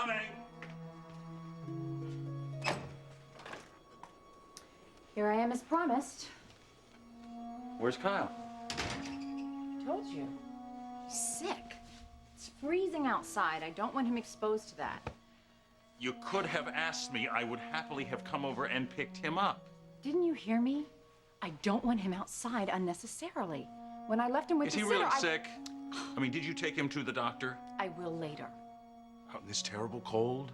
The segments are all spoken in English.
Coming. Here I am as promised. Where's Kyle? Told you. He's sick. It's freezing outside. I don't want him exposed to that. You could have asked me. I would happily have come over and picked him up. Didn't you hear me? I don't want him outside unnecessarily. When I left him with Is the he sitter, really sick? I mean, did you take him to the doctor? I will later. Out in this terrible cold?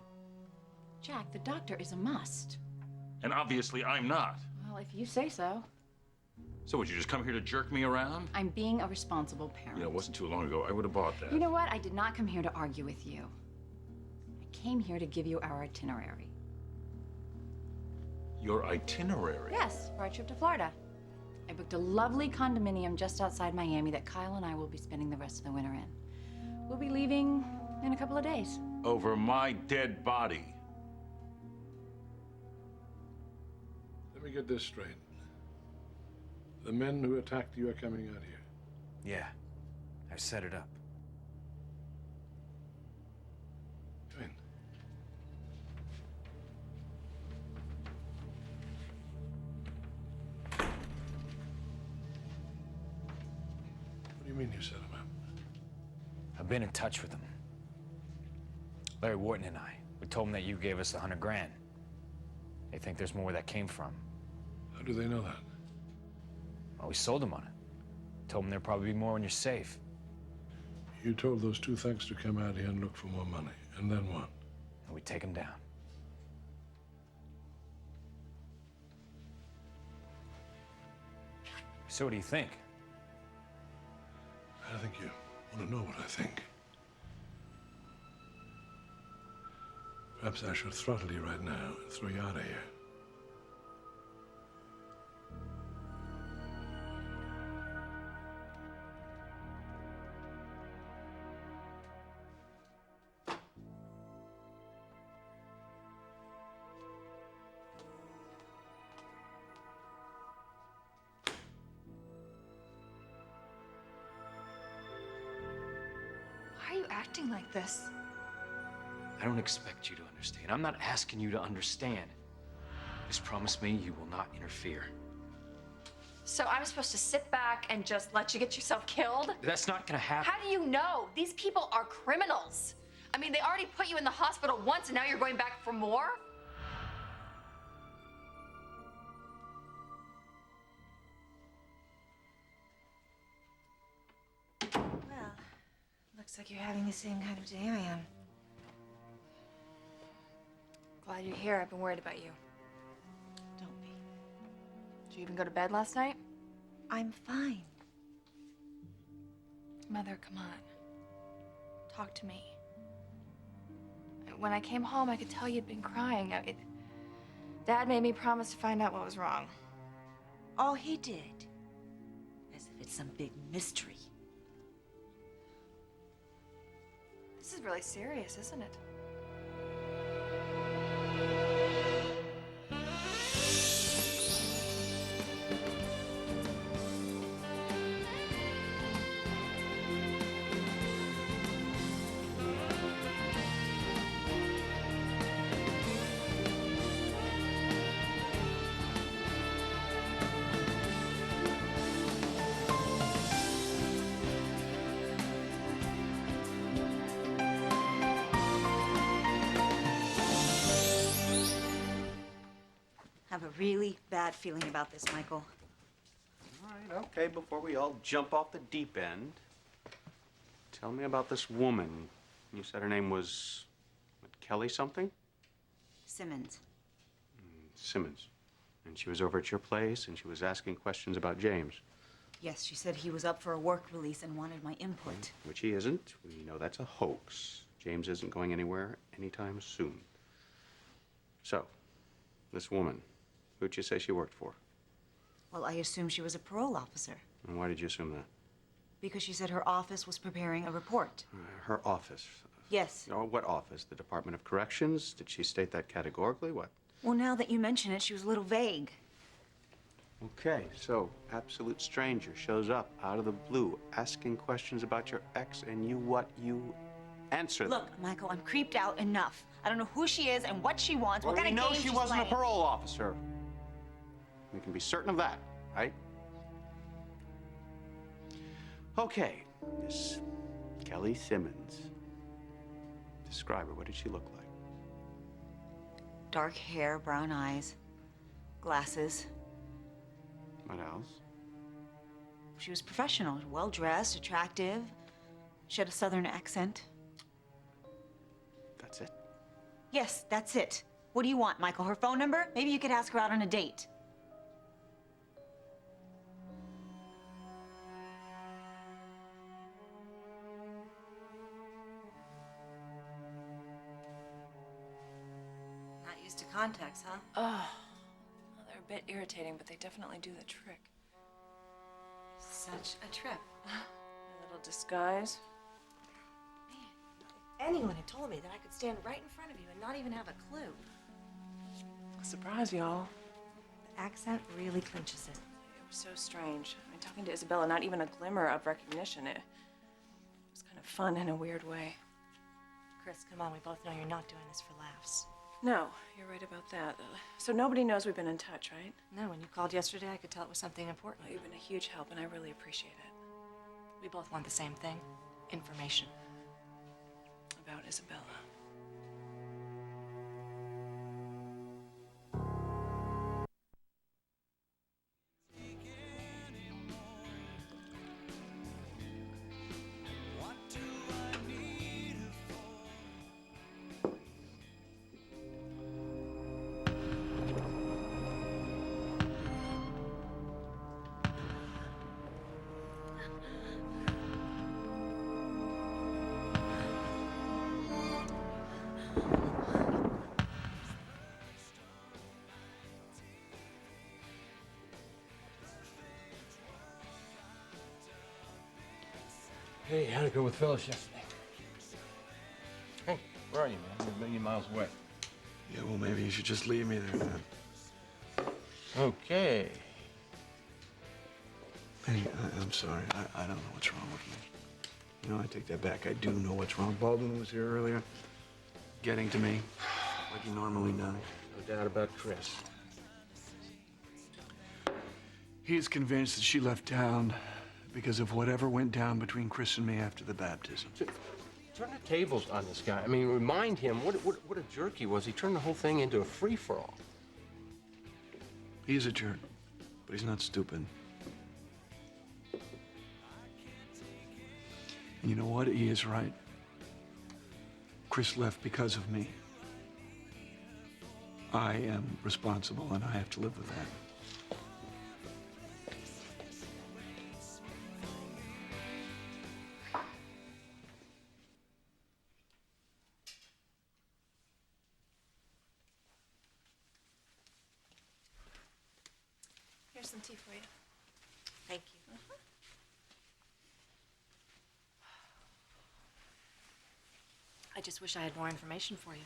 Jack, the doctor is a must. And obviously I'm not. Well, if you say so. So would you just come here to jerk me around? I'm being a responsible parent. You know, it wasn't too long ago. I would have bought that. You know what? I did not come here to argue with you. I came here to give you our itinerary. Your itinerary? Yes, for our trip to Florida. I booked a lovely condominium just outside Miami that Kyle and I will be spending the rest of the winter in. We'll be leaving in a couple of days. Over my dead body. Let me get this straight. The men who attacked you are coming out here. Yeah, I set it up. Come in. What do you mean you set him up? I've been in touch with them. Larry Wharton and I. We told them that you gave us 100 grand. They think there's more where that came from. How do they know that? Well, we sold them on it. Told them there'd probably be more when you're safe. You told those two thugs to come out here and look for more money. And then what? And we take them down. So what do you think? I think you want to know what I think. Perhaps I should throttle you right now and throw you out of here. Why are you acting like this? I don't expect you to understand. I'm not asking you to understand. Just promise me you will not interfere. So I'm supposed to sit back and just let you get yourself killed? That's not gonna happen. How do you know? These people are criminals. I mean, they already put you in the hospital once and now you're going back for more? Well, looks like you're having the same kind of day I am. Glad you're here. I've been worried about you. Don't be. Did you even go to bed last night? I'm fine. Mother, come on. Talk to me. When I came home, I could tell you'd been crying. Dad made me promise to find out what was wrong. Oh, he did. As if it's some big mystery. This is really serious, isn't it? I have a really bad feeling about this, Michael. All right, okay, before we all jump off the deep end, tell me about this woman. You said her name was what, Kelly something? Simmons. Simmons. And she was over at your place and she was asking questions about James. Yes, she said he was up for a work release and wanted my input. Which he isn't. We know that's a hoax. James isn't going anywhere anytime soon. So, this woman, who'd you say she worked for? Well, I assumed she was a parole officer And why did you assume that? because she said her office was preparing a report. Her office. Yes. Oh, what office? The Department of Corrections? Did she state that categorically? What? Well, now that you mention it, she was a little vague. Okay, so absolute stranger shows up out of the blue asking questions about your ex and you what? You Answer them. Look, Michael, I'm creeped out enough. I don't know who she is and what she wants, Well, what kind we of know game she she's wasn't playing. a parole officer. We can be certain of that, right? Okay, Miss Kelly Simmons. Describe her. What did she look like? Dark hair, brown eyes, glasses. What else? She was professional, well-dressed, attractive. She had a southern accent. That's it? Yes, that's it. What do you want, Michael? Her phone number? Maybe you could ask her out on a date. Not used to contacts, huh? Oh, well, they're a bit irritating, but they definitely do the trick. Such a trip. A little disguise. Anyone had told me that I could stand right in front of you and not even have a clue. Surprise, y'all. The accent really clinches it. It was so strange. I mean, talking to Isabella, not even a glimmer of recognition. It was kind of fun in a weird way. Chris, come on, we both know you're not doing this for laughs. No, you're right about that. So nobody knows we've been in touch, right? No, when you called yesterday, I could tell it was something important. Well, you've been a huge help, and I really appreciate it. We both want the same thing, information. About Isabella. Hey, how'd it go with Phyllis yesterday? Hey, where are you, man? You're a million miles away. Yeah, well, maybe you should just leave me there, then. Okay. Hey, I'm sorry. I don't know what's wrong with me. You know, I take that back. I do know what's wrong. Baldwin was here earlier, getting to me, like he normally does. No doubt about Chris. He is convinced that she left town because of whatever went down between Chris and me after the baptism. Turn the tables on this guy. I mean, remind him what a jerk he was. He turned the whole thing into a free-for-all. He is a jerk, but he's not stupid. And you know what? He is right. Chris left because of me. I am responsible, and I have to live with that. Here's some tea for you. Thank you. I just wish I had more information for you.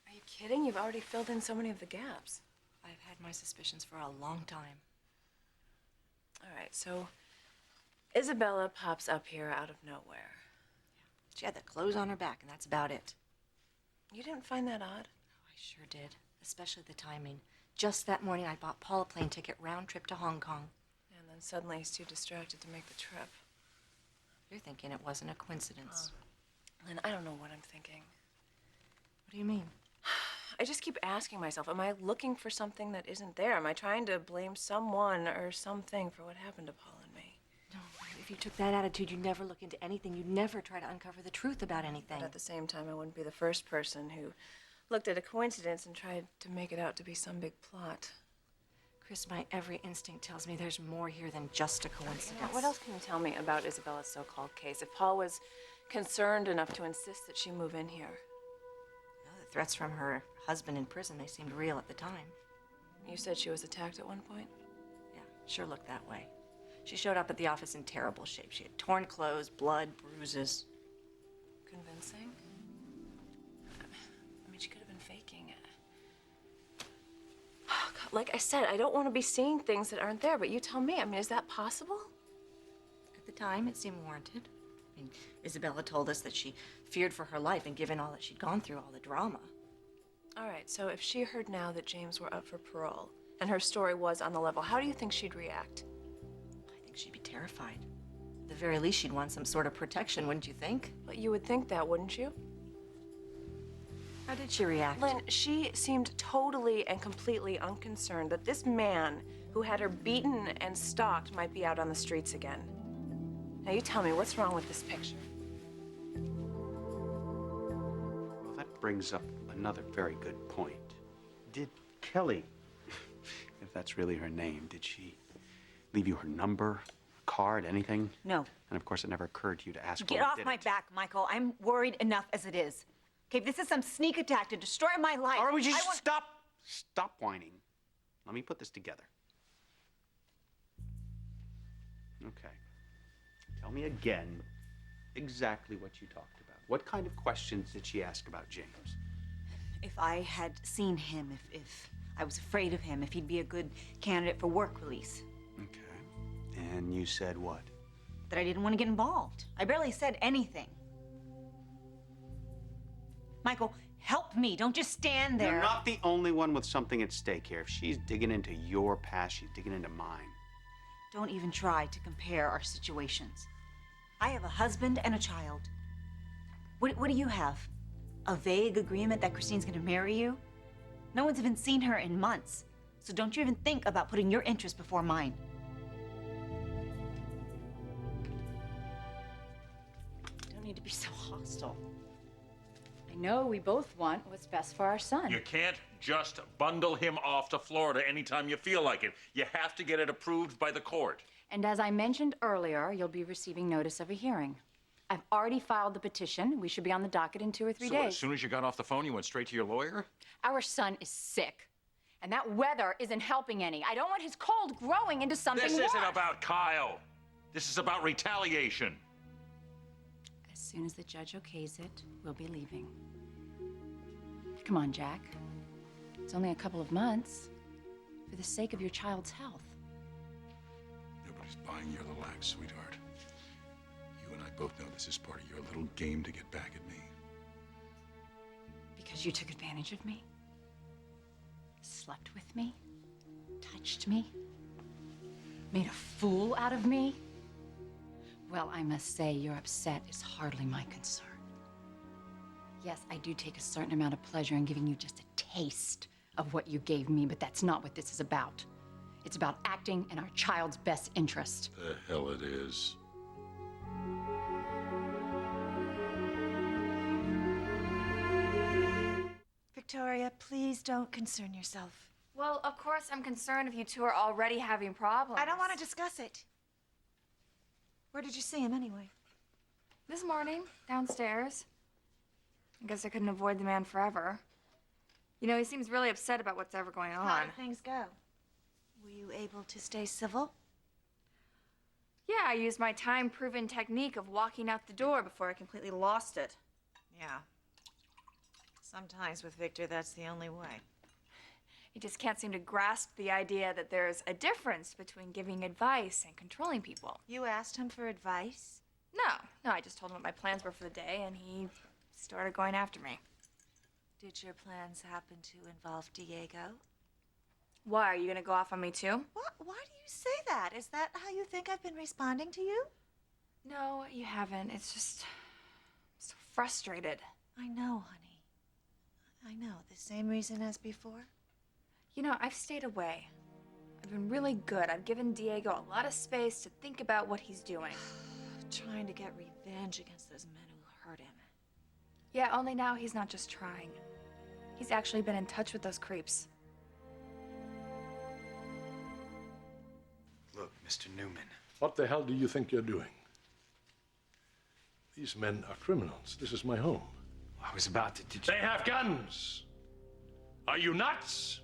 Are you kidding? You've already filled in so many of the gaps. I've had my suspicions for a long time. All right, so Isabella pops up here out of nowhere. She had the clothes on her back, and that's about it. You didn't find that odd? I sure did, especially the timing. Just that morning, I bought Paul a plane ticket round trip to Hong Kong. And then suddenly he's too distracted to make the trip. You're thinking it wasn't a coincidence. And I don't know what I'm thinking. What do you mean? I just keep asking myself, am I looking for something that isn't there? Am I trying to blame someone or something for what happened to Paul and me? No, if you took that attitude, you'd never look into anything. You'd never try to uncover the truth about anything. But at the same time, I wouldn't be the first person who looked at a coincidence and tried to make it out to be some big plot. Chris, my every instinct tells me there's more here than just a coincidence. Now, what else can you tell me about Isabella's so-called case? If Paul was concerned enough to insist that she move in here. Well, the threats from her husband in prison, they seemed real at the time. You said she was attacked at one point? Yeah, sure looked that way. She showed up at the office in terrible shape. She had torn clothes, blood, bruises. Convincing? I mean, she could have been faking it. Oh, God, like I said, I don't want to be seeing things that aren't there, but you tell me. I mean, is that possible? At the time, it seemed warranted. I mean, Isabella told us that she feared for her life, and given all that she'd gone through, all the drama. All right, so if she heard now that James were up for parole and her story was on the level, how do you think she'd react? I think she'd be terrified. At the very least, she'd want some sort of protection, wouldn't you think? Well, you would think that, wouldn't you? How did she react? Lynn, she seemed totally and completely unconcerned that this man who had her beaten and stalked might be out on the streets again. Now you tell me, what's wrong with this picture? Well, that brings up another very good point. Did Kelly, if that's really her name, did she leave you her number, card, anything? No. And of course, it never occurred to you to ask her. Get off my back, Michael. I'm worried enough as it is. Okay, if this is some sneak attack to destroy my life. All right, would you stop whining? Let me put this together. Okay. Tell me again exactly what you talked about. What kind of questions did she ask about James? If I had seen him, if I was afraid of him, if he'd be a good candidate for work release. Okay. And you said what? That I didn't want to get involved. I barely said anything. Michael, help me. Don't just stand there. You're not the only one with something at stake here. If she's digging into your past, she's digging into mine. Don't even try to compare our situations. I have a husband and a child. What do you have? A vague agreement that Christine's gonna marry you? No one's even seen her in months. So don't you even think about putting your interest before mine. You don't need to be so hostile. I know we both want what's best for our son. You can't just bundle him off to Florida anytime you feel like it. You have to get it approved by the court. And as I mentioned earlier, you'll be receiving notice of a hearing. I've already filed the petition. We should be on the docket in 2 or 3 So days. as soon as you got off the phone, you went straight to your lawyer? Our son is sick. And that weather isn't helping any. I don't want his cold growing into something This worse. isn't about Kyle. This is about retaliation. As soon as the judge okays it, we'll be leaving. Come on, Jack. It's only a couple of months. For the sake of your child's health. Nobody's buying your little act, sweetheart. You and I both know this is part of your little game to get back at me. Because you took advantage of me? Slept with me? Touched me? Made a fool out of me? Well, I must say, your upset is hardly my concern. Yes, I do take a certain amount of pleasure in giving you just a taste of what you gave me, but that's not what this is about. It's about acting in our child's best interest. The hell it is. Victoria, please don't concern yourself. Well, of course I'm concerned if you two are already having problems. I don't want to discuss it. Where did you see him anyway? This morning, downstairs. I guess I couldn't avoid the man forever. You know, he seems really upset about what's ever going on. How did things go? Were you able to stay civil? Yeah, I used my time-proven technique of walking out the door before I completely lost it. Yeah. Sometimes with Victor, that's the only way. He just can't seem to grasp the idea that there's a difference between giving advice and controlling people. You asked him for advice? No, I just told him what my plans were for the day, and he started going after me. Did your plans happen to involve Diego? Why, are you gonna go off on me too? What? Why do you say that? Is that how you think I've been responding to you? No, you haven't. It's just... I'm so frustrated. I know, honey. I know. The same reason as before? You know, I've stayed away. I've been really good. I've given Diego a lot of space to think about what he's doing. Trying to get revenge against those men who hurt him. Yeah, only now he's not just trying. He's actually been in touch with those creeps. Look, Mr. Newman. What the hell do you think you're doing? These men are criminals. This is my home. I was about to... They have guns. Are you nuts?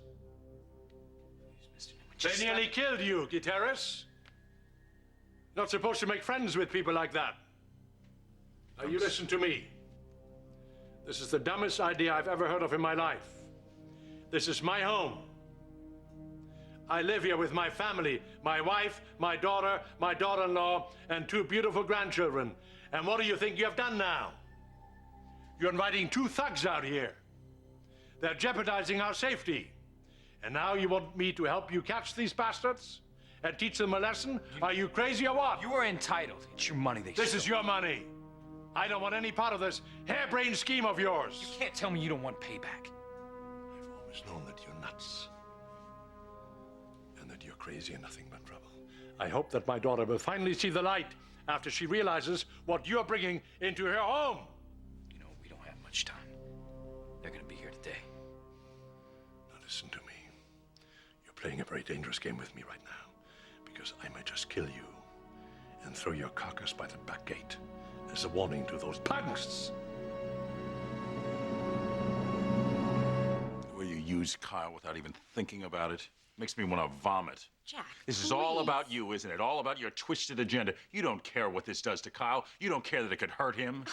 Mr. Newman, They just nearly killed you, Gutierrez. Not supposed to make friends with people like that. Now you listen to me. This is the dumbest idea I've ever heard of in my life. This is my home. I live here with my family, my wife, my daughter, my daughter-in-law, and 2 beautiful grandchildren. And what do you think you have done now? You're inviting two thugs out here. They're jeopardizing our safety. And now you want me to help you catch these bastards? And teach them a lesson? Are you crazy or what? You are entitled. It's your money they This stole. is your money. I don't want any part of this harebrained scheme of yours. You can't tell me you don't want payback. I've always known that you're nuts. And that you're crazy and nothing but trouble. I hope that my daughter will finally see the light after she realizes what you're bringing into her home. You know, we don't have much time. They're gonna be here today. Now listen to me. You're playing a very dangerous game with me right now. Because I might just kill you and throw your carcass by the back gate as a warning to those punks. The way you use Kyle without even thinking about it makes me want to vomit. Jack, This is all about you, isn't it? All about your twisted agenda. You don't care what this does to Kyle. You don't care that it could hurt him.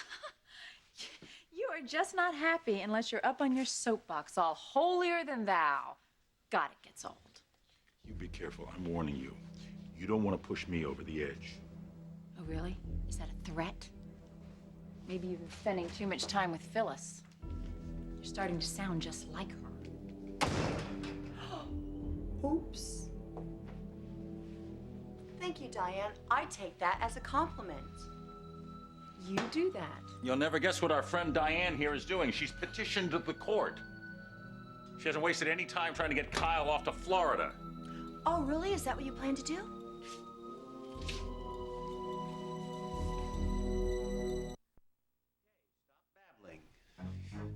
You are just not happy unless you're up on your soapbox, all holier than thou. God, it gets old. You be careful. I'm warning you. You don't want to push me over the edge. Oh, really? Is that a threat? Maybe you've been spending too much time with Phyllis. You're starting to sound just like her. Oops. Thank you, Diane. I take that as a compliment. You do that. You'll never guess what our friend Diane here is doing. She's petitioned the court. She hasn't wasted any time trying to get Kyle off to Florida. Oh, really? Is that what you plan to do? Babbling.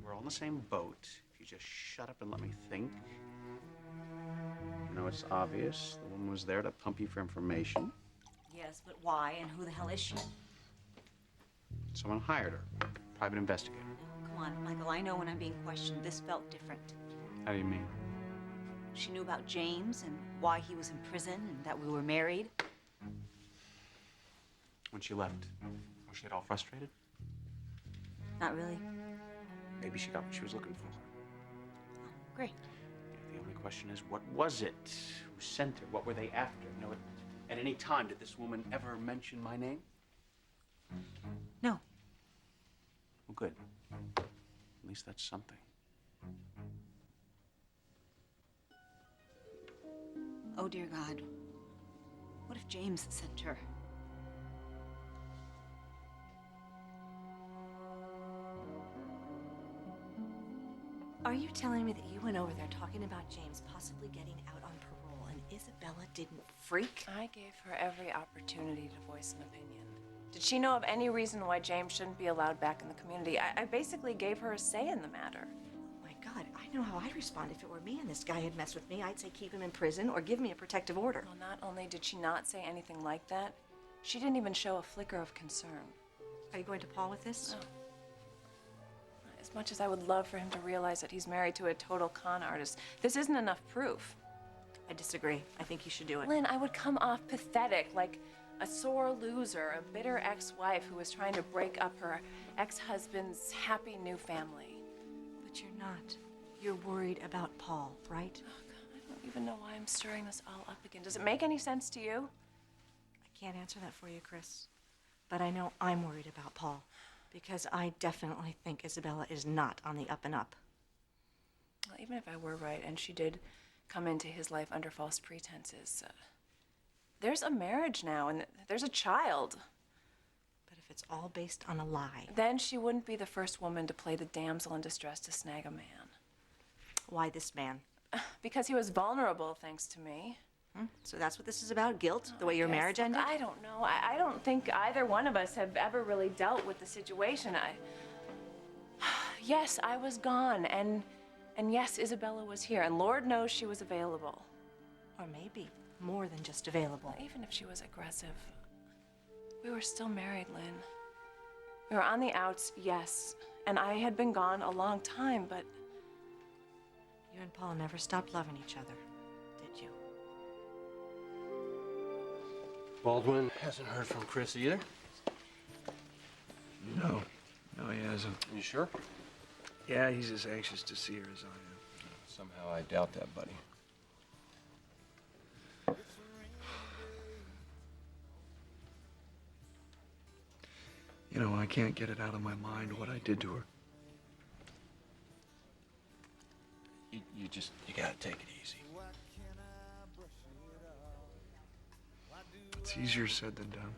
We're all in the same boat. If you just shut up and let me think. You know, it's obvious. The woman was there to pump you for information. Yes, but why and who the hell is she? Someone hired her. Private investigator. Come on, Michael, I know when I'm being questioned. This felt different. How do you mean? She knew about James and why he was in prison and that we were married. When she left, was she at all frustrated? Not really. Maybe she got what she was looking for. Great. The only question is, what was it? Who sent her? What were they after? You know, at any time, did this woman ever mention my name? No. Well, good. At least that's something. Oh, dear God. What if James sent her? Are you telling me that you went over there talking about James possibly getting out on parole and Isabella didn't freak? I gave her every opportunity to voice an opinion. Did she know of any reason why James shouldn't be allowed back in the community? I basically gave her a say in the matter. Oh my God, I know how I'd respond if it were me and this guy had messed with me. I'd say keep him in prison or give me a protective order. Well, not only did she not say anything like that, she didn't even show a flicker of concern. Are you going to Paul with this? No. As much as I would love for him to realize that he's married to a total con artist, this isn't enough proof. I disagree. I think you should do it. Lynn, I would come off pathetic, like a sore loser, a bitter ex-wife who was trying to break up her ex-husband's happy new family. But you're not. You're worried about Paul, right? Oh, God, I don't even know why I'm stirring this all up again. Does it make any sense to you? I can't answer that for you, Chris. But I know I'm worried about Paul. Because I definitely think Isabella is not on the up and up. Well, even if I were right and she did come into his life under false pretenses, there's a marriage now and there's a child. But if it's all based on a lie... Then she wouldn't be the first woman to play the damsel in distress to snag a man. Why this man? Because he was vulnerable, thanks to me. So that's what this is about? Guilt? The way your Yes, marriage look, ended? I don't know. I don't think either one of us have ever really dealt with the situation. Yes, I was gone, and yes, Isabella was here, and Lord knows she was available. Or maybe more than just available. Even if she was aggressive, we were still married, Lynn. We were on the outs, yes, and I had been gone a long time, but... You and Paul never stopped loving each other, did you? Baldwin hasn't heard from Chris either. No. No, he hasn't. You sure? Yeah, he's as anxious to see her as I am. Somehow I doubt that, buddy. You know, I can't get it out of my mind what I did to her. You gotta take it easy. It's easier said than done.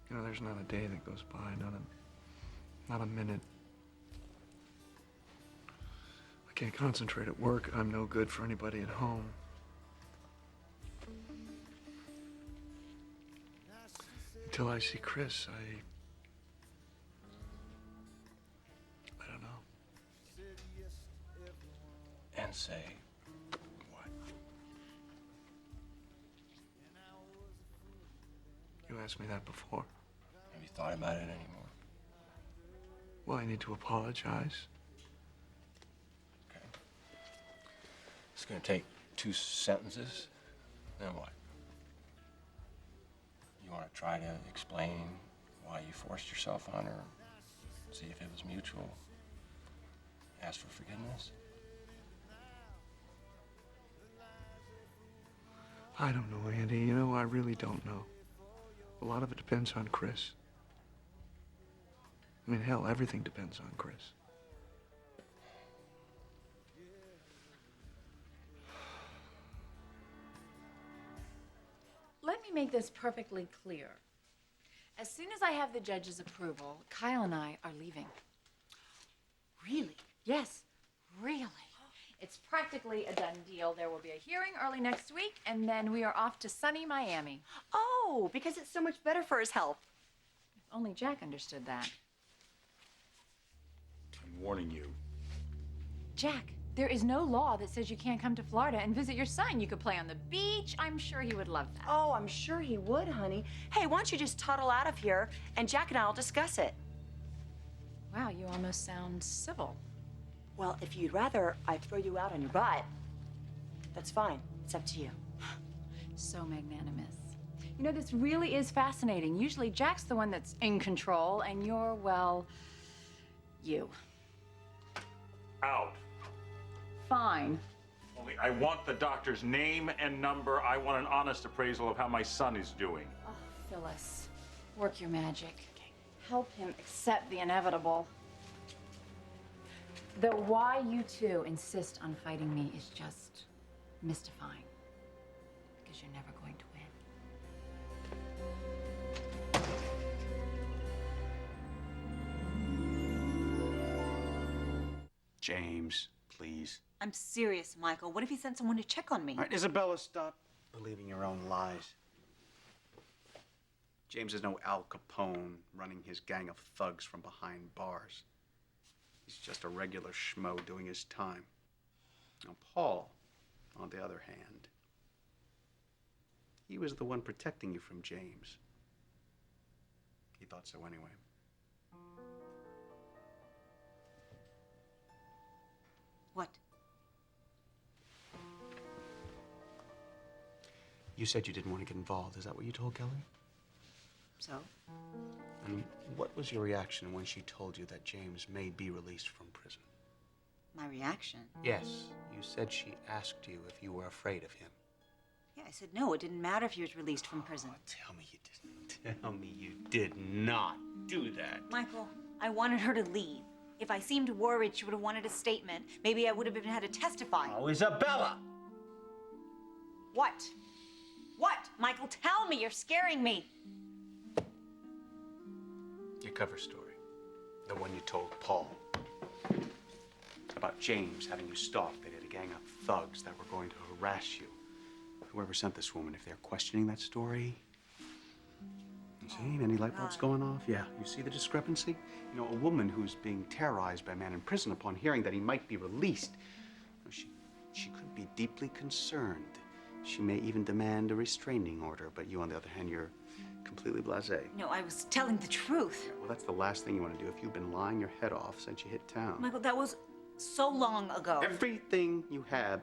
You know, there's not a day that goes by, not a minute. I can't concentrate at work. I'm no good for anybody at home. Until I see Chris, I don't know. And say what? You asked me that before. Have you thought about it anymore? Well, I need to apologize. Okay. It's gonna take 2 sentences. Then what? You want to try to explain why you forced yourself on her? See if it was mutual? Ask for forgiveness? I don't know, Andy. You know, I really don't know. A lot of it depends on Chris. I mean, hell, everything depends on Chris. Let me make this perfectly clear. As soon as I have the judge's approval, Kyle and I are leaving. Really? Yes, really. It's practically a done deal. There will be a hearing early next week, and then we are off to sunny Miami. Oh, because it's so much better for his health. If only Jack understood that. I'm warning you. Jack, there is no law that says you can't come to Florida and visit your son. You could play on the beach. I'm sure he would love that. Oh, I'm sure he would, honey. Hey, why don't you just toddle out of here and Jack and I will discuss it? Wow, you almost sound civil. Well, if you'd rather I throw you out on your butt, that's fine. It's up to you. So magnanimous. You know, this really is fascinating. Usually Jack's the one that's in control, and you're, well, you. Out. Fine. Only I want the doctor's name and number. I want an honest appraisal of how my son is doing. Oh, Phyllis, work your magic. Help him accept the inevitable. The why you two insist on fighting me is just mystifying. Because you're never going to win. James, please. I'm serious, Michael. What if he sent someone to check on me? All right, Isabella, stop believing your own lies. James is no Al Capone running his gang of thugs from behind bars. He's just a regular schmo doing his time. Now, Paul, on the other hand, he was the one protecting you from James. He thought so anyway. What? You said you didn't want to get involved. Is that what you told Kelly? So? And what was your reaction when she told you that James may be released from prison? My reaction? Yes. You said she asked you if you were afraid of him. Yeah, I said no. It didn't matter if he was released from prison. Oh, tell me you didn't. Tell me you did not do that. Michael, I wanted her to leave. If I seemed worried, she would have wanted a statement. Maybe I would have even had to testify. Oh, Isabella! What? What? Michael, tell me. You're scaring me. Your cover story. The one you told Paul. About James having you stalked. They had a gang of thugs that were going to harass you. Whoever sent this woman, if they're questioning that story... You see, any light bulbs going off? Yeah, you see the discrepancy? You know, a woman who's being terrorized by a man in prison upon hearing that he might be released, she could be deeply concerned. She may even demand a restraining order, but you, on the other hand, you're completely blasé. No, I was telling the truth. Yeah, well, that's the last thing you want to do if you've been lying your head off since you hit town. Michael, that was so long ago. Everything you have,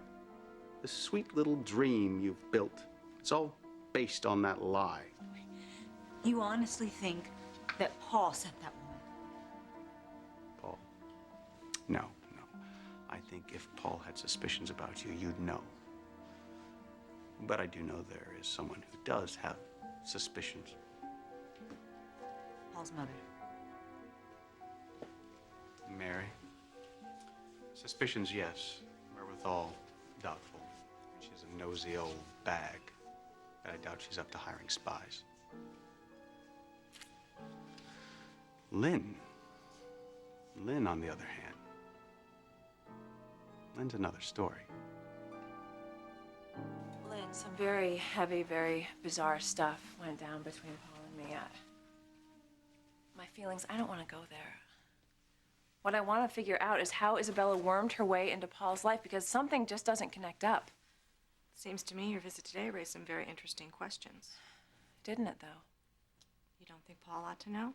the sweet little dream you've built, it's all based on that lie. You honestly think that Paul sent that woman? Paul? No. I think if Paul had suspicions about you, you'd know. But I do know there is someone who does have suspicions. Paul's mother. Mary? Suspicions, yes. Wherewithal, doubtful. She's a nosy old bag, but I doubt she's up to hiring spies. Lynn. Lynn, on the other hand. Lynn's another story. Lynn, some very heavy, very bizarre stuff went down between Paul and me. My feelings, I don't want to go there. What I want to figure out is how Isabella wormed her way into Paul's life, because something just doesn't connect up. Seems to me your visit today raised some very interesting questions. Didn't it, though? You don't think Paul ought to know?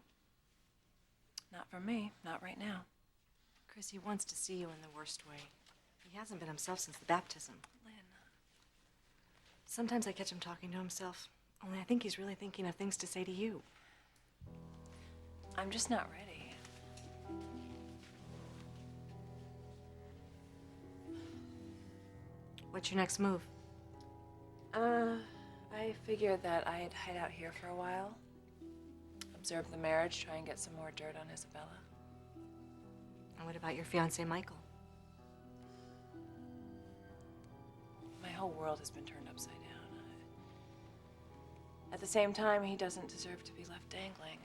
Not for me, not right now. Chris, he wants to see you in the worst way. He hasn't been himself since the baptism. Lynn. Sometimes I catch him talking to himself, only I think he's really thinking of things to say to you. I'm just not ready. What's your next move? I figured that I'd hide out here for a while, observe the marriage, try and get some more dirt on Isabella. And what about your fiancé, Michael? My whole world has been turned upside down. At the same time, he doesn't deserve to be left dangling.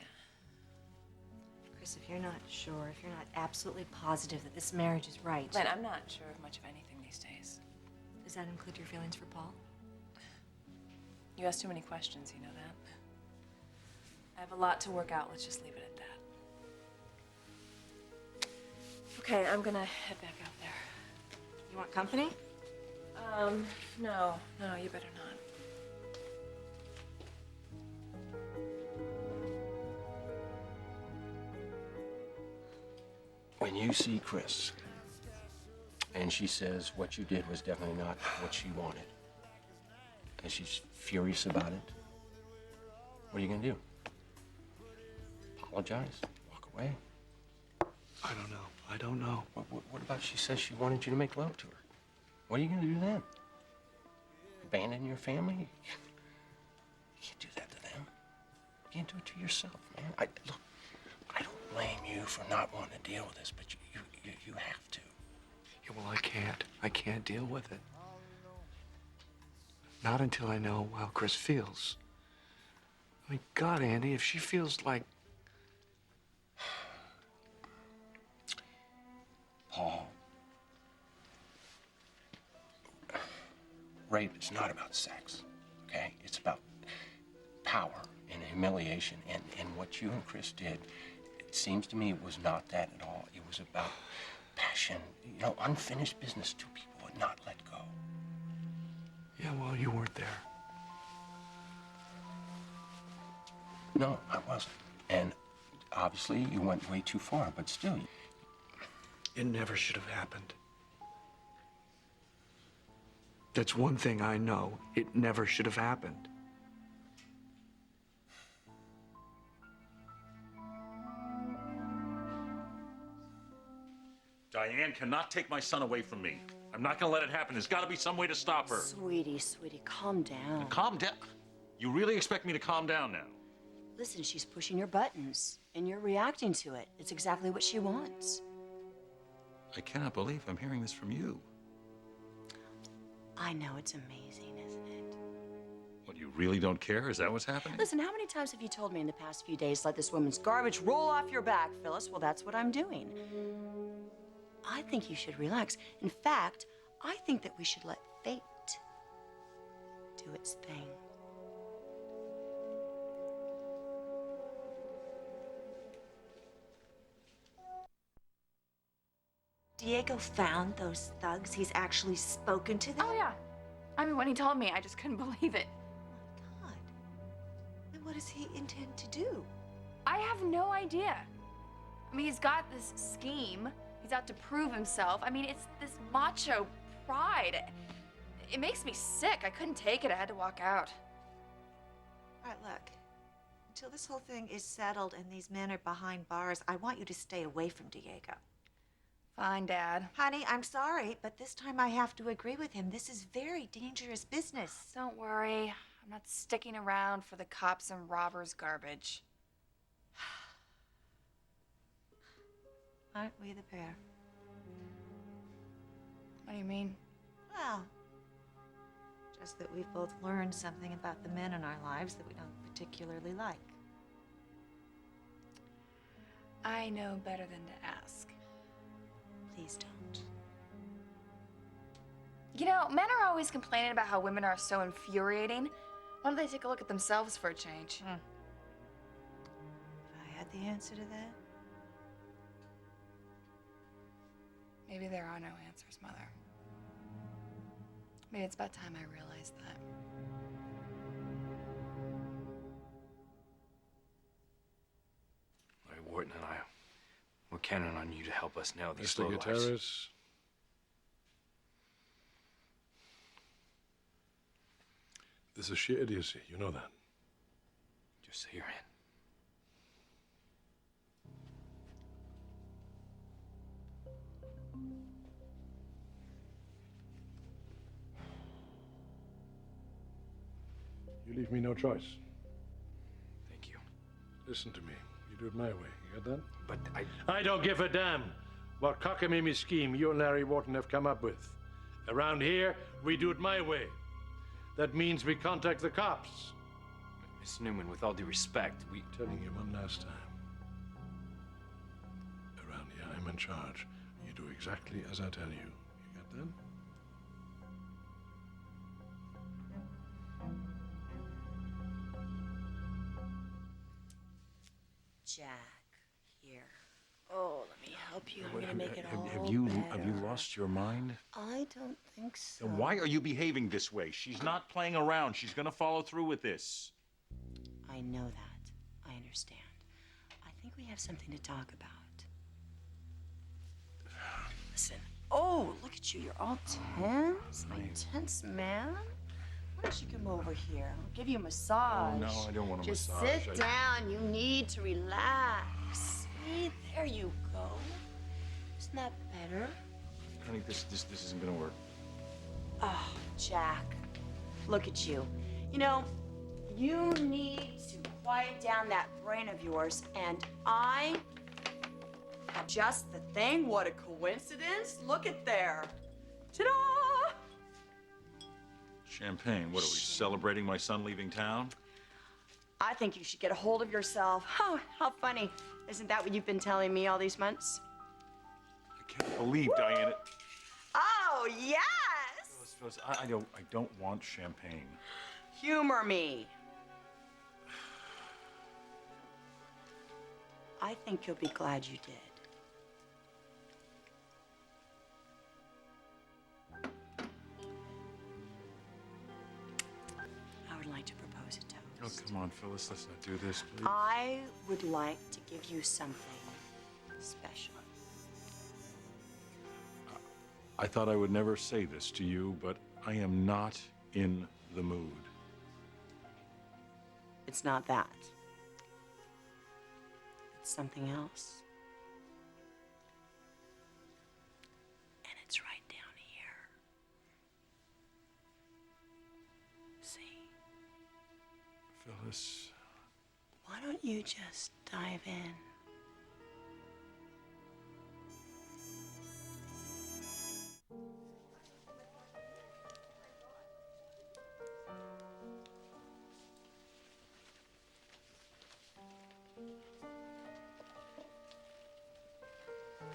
Chris, if you're not sure, if you're not absolutely positive that this marriage is right... Lynn, I'm not sure of much of anything these days. Does that include your feelings for Paul? You ask too many questions, you know that. I have a lot to work out. Let's just leave it at that. Okay, I'm gonna head back out there. You want company? No, you better not. When you see Chris, and she says what you did was definitely not what she wanted, and she's furious about it, what are you gonna do? Apologize? Walk away? I don't know. I don't know. What about she says she wanted you to make love to her? What are you gonna do then? Abandon your family? You can't do that to them. You can't do it to yourself, man. Look, I don't blame you for not wanting to deal with this, but you have to. Yeah, well, I can't. I can't deal with it. Not until I know how Chris feels. I mean, God, Andy, if she feels like... Paul, rape is not about sex, okay? It's about power and humiliation. And what you and Chris did, it seems to me it was not that at all. It was about passion, you know, unfinished business. Two people would not let go. Yeah, well, you weren't there. No, I wasn't. And obviously you went way too far, but still. It never should have happened. That's one thing I know. It never should have happened. Diane cannot take my son away from me. I'm not gonna let it happen. There's gotta be some way to stop her. Sweetie, calm down. Calm down? You really expect me to calm down now? Listen, she's pushing your buttons, and you're reacting to it. It's exactly what she wants. I cannot believe I'm hearing this from you. I know, it's amazing, isn't it? What, you really don't care? Is that what's happening? Listen, how many times have you told me in the past few days, let this woman's garbage roll off your back, Phyllis? Well, that's what I'm doing. I think you should relax. In fact, I think that we should let fate do its thing. Diego found those thugs. He's actually spoken to them. Oh, yeah. I mean, when he told me, I just couldn't believe it. Oh, my God. And what does he intend to do? I have no idea. I mean, he's got this scheme. He's out to prove himself. I mean, it's this macho pride. It makes me sick. I couldn't take it. I had to walk out. All right, look. Until this whole thing is settled and these men are behind bars, I want you to stay away from Diego. Fine, Dad. Honey, I'm sorry, but this time I have to agree with him. This is very dangerous business. Don't worry. I'm not sticking around for the cops and robbers garbage. Aren't we the pair? What do you mean? Well, just that we've both learned something about the men in our lives that we don't particularly like. I know better than to ask. Please don't. You know, men are always complaining about how women are so infuriating. Why don't they take a look at themselves for a change? If I had the answer to that, Maybe there are no answers, Mother. Maybe it's about time I realized that. Larry Wharton and I, we're counting on you to help us nail these Mr. slow lives. Gutierrez, this is sheer idiocy. You know that. Just say you're in. You leave me no choice. Thank you. Listen to me. You do it my way. You got that? But I don't give a damn what cockamamie scheme you and Larry Wharton have come up with. Around here, we do it my way. That means we contact the cops. Miss Newman, with all due respect, I'm telling you one last time. Around here, I'm in charge. You do exactly as I tell you. You got that? Jack, here. Oh, let me help you. I'm gonna make it all Have you better. lost your mind? I don't think so. Then why are you behaving this way? She's not playing around. She's gonna follow through with this. I know that. I understand. I think we have something to talk about. Listen. Oh, look at you. You're all tense. My tense man. Why don't you come over here? I'll give you a massage. Oh, no, I don't want a Just massage. sit down. You need to relax. See, there you go. Isn't that better? Honey, this isn't gonna work. Oh, Jack, look at you. You know, you need to quiet down that brain of yours, and I have just the thing. What a coincidence. Look at there. Ta-da! Champagne. What are we celebrating? My son leaving town? I think you should get a hold of yourself. Oh, how funny. Isn't that what you've been telling me all these months? I can't believe Diana. Oh, yes! Phyllis, I don't want champagne. Humor me. I think you'll be glad you did. I would like to propose a toast. Oh, come on, Phyllis. Let's not do this, please. I would like to give you something special. I thought I would never say this to you, but I am not in the mood. It's not that. It's something else. And it's right down here. See? Phyllis. Why don't you just dive in?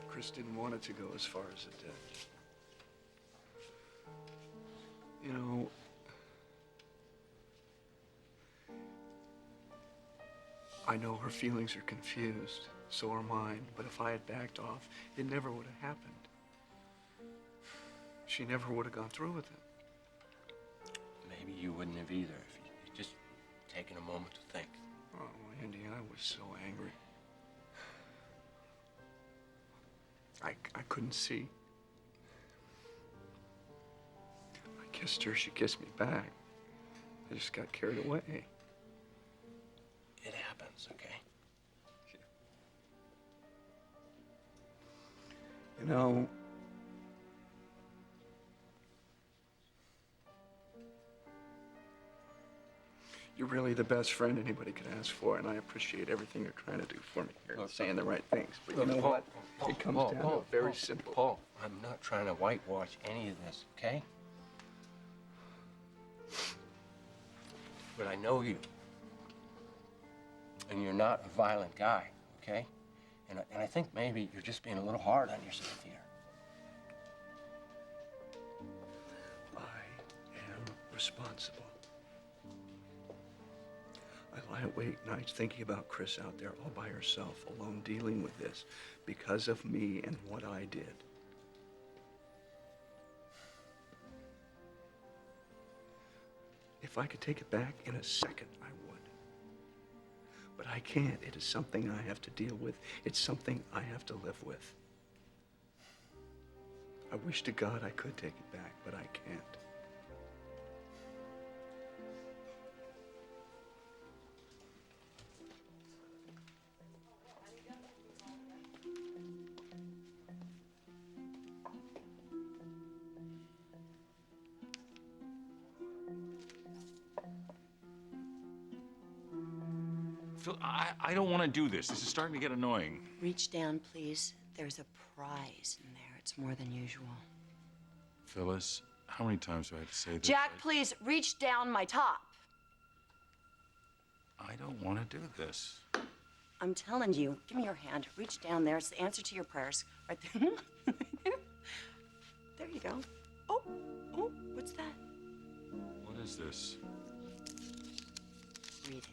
Chris didn't want it to go as far as it did. You know, I know her feelings are confused, so are mine, but if I had backed off, it never would have happened. She never would have gone through with it. Maybe you wouldn't have either if you'd just taken a moment to think. Oh, Andy, I was so angry. I couldn't see. I kissed her, she kissed me back. I just got carried away. It happens, okay? You know, You're really the best friend anybody could ask for, and I appreciate everything you're trying to do for me here, saying the right things. But you know what? It comes down to very simple. Paul, I'm not trying to whitewash any of this, okay? But I know you. And you're not a violent guy, okay? And I think maybe you're just being a little hard on yourself here. I am responsible. I lie awake nights thinking about Chris out there all by herself, alone, dealing with this because of me and what I did. If I could take it back in a second, I would. But I can't. It is something I have to deal with. It's something I have to live with. I wish to God I could take it back, but I can't. Phil, I don't want to do this. This is starting to get annoying. Reach down, please. There's a prize in there. It's more than usual. Phyllis, how many times do I have to say this? Jack, please, reach down my top. I don't want to do this. I'm telling you, give me your hand. Reach down there. It's the answer to your prayers. Right there. There you go. Oh, what's that? What is this? Read it.